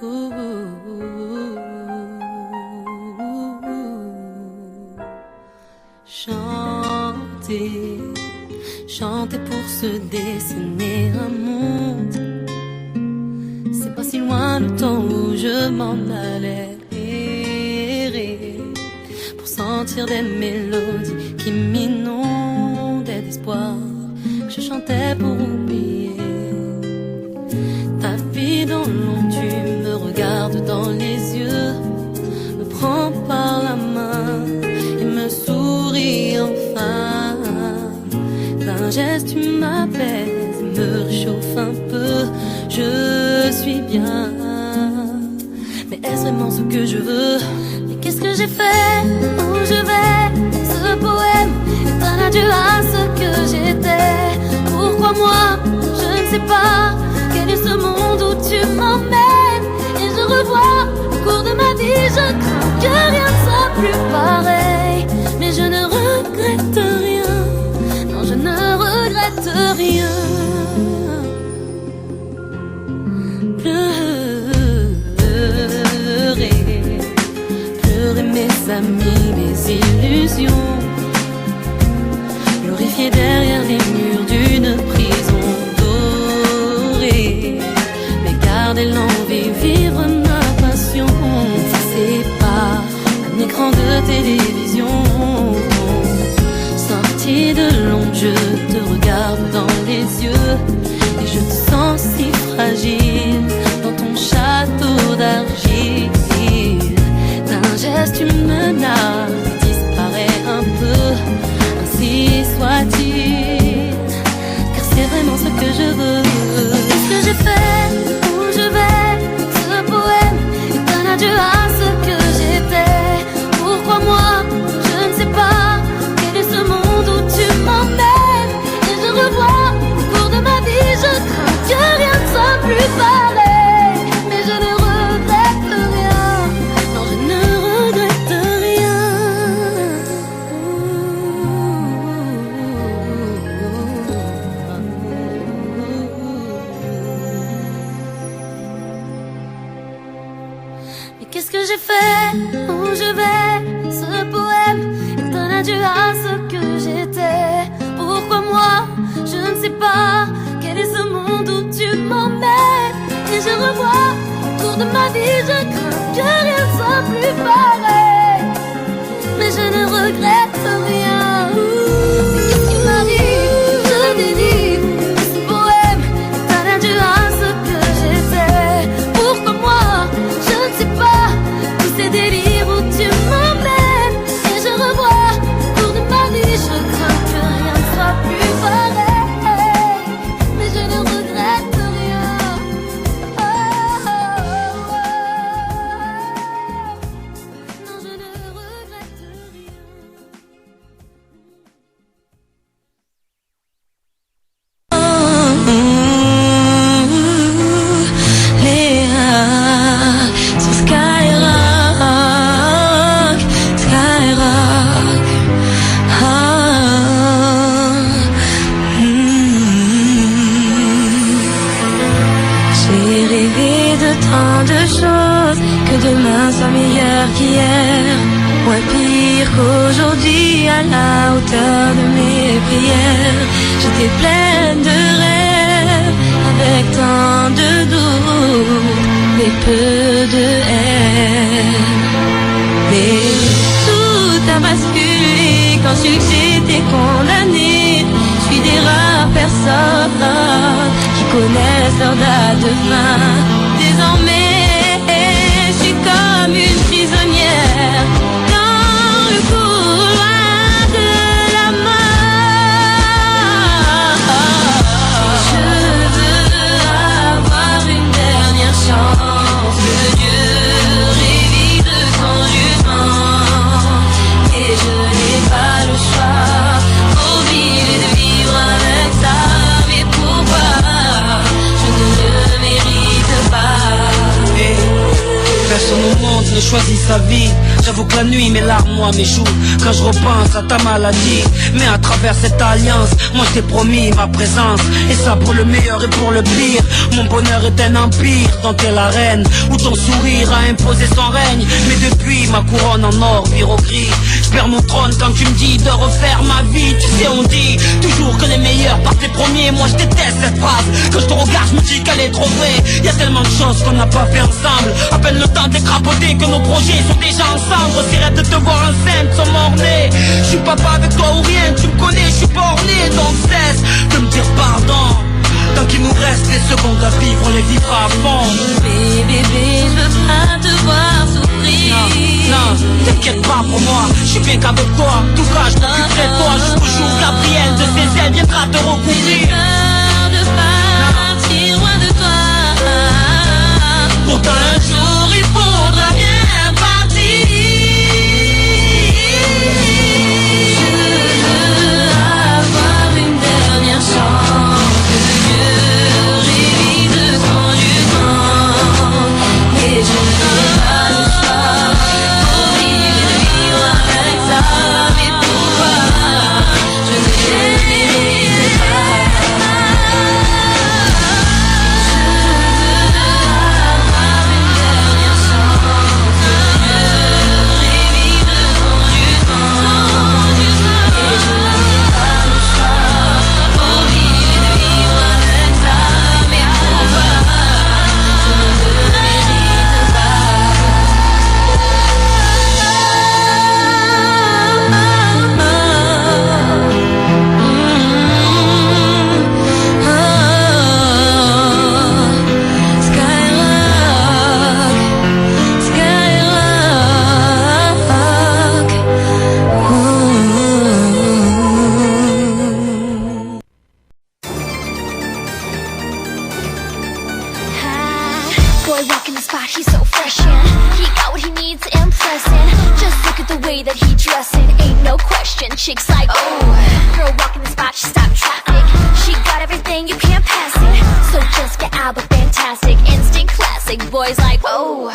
Chanter, chanter pour se dessiner un monde. C'est pas si loin le temps où je m'en allais errer pour sentir des mélodies qui m'inondaient d'espoir. Je chantais pour oublier ta vie dans l'ombre. Tu me regardes dans les yeux, me prends par la main et me souris enfin. D'un geste tu m'apaises, me réchauffe un peu. Je suis bien, mais est-ce vraiment ce que je veux? Mais qu'est-ce que j'ai fait? Où je vais? Ce poème est un adieu à ce que j'étais. Pourquoi moi? Je ne sais pas. Quel est ce monde où tu m'emmènes? Et je revois le cours de ma vie. Je crains que rien ne soit plus pareil, mais je ne regrette rien. Non, je ne regrette rien. Pleurer mes amis, mes illusions, glorifier derrière les murs d'une prison dorée, mais garder l'envie, vivre ma passion. C'est pas un écran de télévision. Sorti de l'ombre, je te regarde dans les yeux et je te sens si fragile dans ton château d'argile. D'un geste tu menaces, disparaît un peu, ainsi soit-il, car c'est vraiment ce que je veux. Qu'est-ce que j'ai fait? Où je vais? Ce poème est un adieu à ce que j'étais. Pourquoi moi? Je ne sais pas. Quel est ce monde où tu m'emmènes? Et je revois le cours de ma vie. Je crains que rien ne soit plus pareil, mais je ne regrette rien. Non, je ne regrette rien. Mais qu'est-ce que j'ai fait? Où je vais? Ce poème est un adieu à ce que j'étais. Pourquoi moi? Je ne sais pas. Quel est ce monde où tu m'emmènes? Et je revois le cours de ma vie. Je crains que rien ne soit plus pareil, mais je ne regrette rien. Mais qu'est-ce qui m'arrive? Je dérive. Ce poème est un adieu à ce que j'étais. Pourquoi moi? Je ne sais pas. Tous ces délires où tu m'emmènes et je revois le cours de ma vie. Je crains que rien ne soit plus pareil, mais je ne regrette rien. Oh, oh, oh. Non, je ne regrette rien. Léa, sur Skyrock, Skyrock. J'ai rêvé de tant de choses, que demain soit meilleur qu'hier, moins pire qu'aujourd'hui, à la hauteur de mes prières. J'étais pleine de rêves, avec tant de doutes, mais peu de haine. Mais tout a basculé quand j'ai su que j'étais condamnée. Je suis des rares personnes qui connaissent leur date de fin. Désormais, je suis comme une prisonnière dans le couloir de la mort. Je veux avoir une dernière chance. Que Dieu révise son jugement, et je n'ai pas le choix. Obligé de vivre avec ça, mais pourquoi? Je ne le mérite pas. ne choisit sa vie. J'avoue que la nuit mes larmes, moi mes joues, quand je repense à ta maladie. Mais à travers cette alliance, moi je t'ai promis ma présence, et ça pour le meilleur et pour le pire. Mon bonheur est un empire dont t'es la reine, où ton sourire a imposé son règne. Mais depuis ma couronne en or vire au gris, je perds mon trône quand tu me dis de refaire ma vie. Tu sais on dit toujours que les meilleurs partent les premiers. Moi je déteste cette phrase, quand je te regarde je me dis qu'elle est trop vraie. Y'a tellement de choses qu'on n'a pas fait ensemble, à peine le temps d'écrapoter que nos projets sont déjà ensemble. J'essaierai de te voir enceinte sans m'orner. Je suis papa avec toi ou rien, tu me connais, je suis borné. Donc cesse de me dire pardon. Tant qu'il nous reste des secondes à vivre, on les vivra à fond. Bébé, je veux pas te voir souffrir. Non, t'inquiète pas pour moi, je suis bien qu'avec toi. En tout cas, je m'occuperai de toi jusqu'au jour où Gabriel de ses ailes viendra te recouvrir. J'ai peur de partir loin de toi. Pourtant un jour il faudra bien partir. Je veux avoir une dernière chance de mieux revivre quand du temps. Et je n'ai pas le choix pour vivre avec ça. Mais pourquoi je ne mérite pas. Boy walking the spot, he's so fresh and he got what he needs, impressing. Just look at the way that he dressing, ain't no question. Chicks like, oh, girl walking the spot, she stopped traffic. She got everything, you can't pass it. So just get out, but fantastic, instant classic. Boys like, whoa.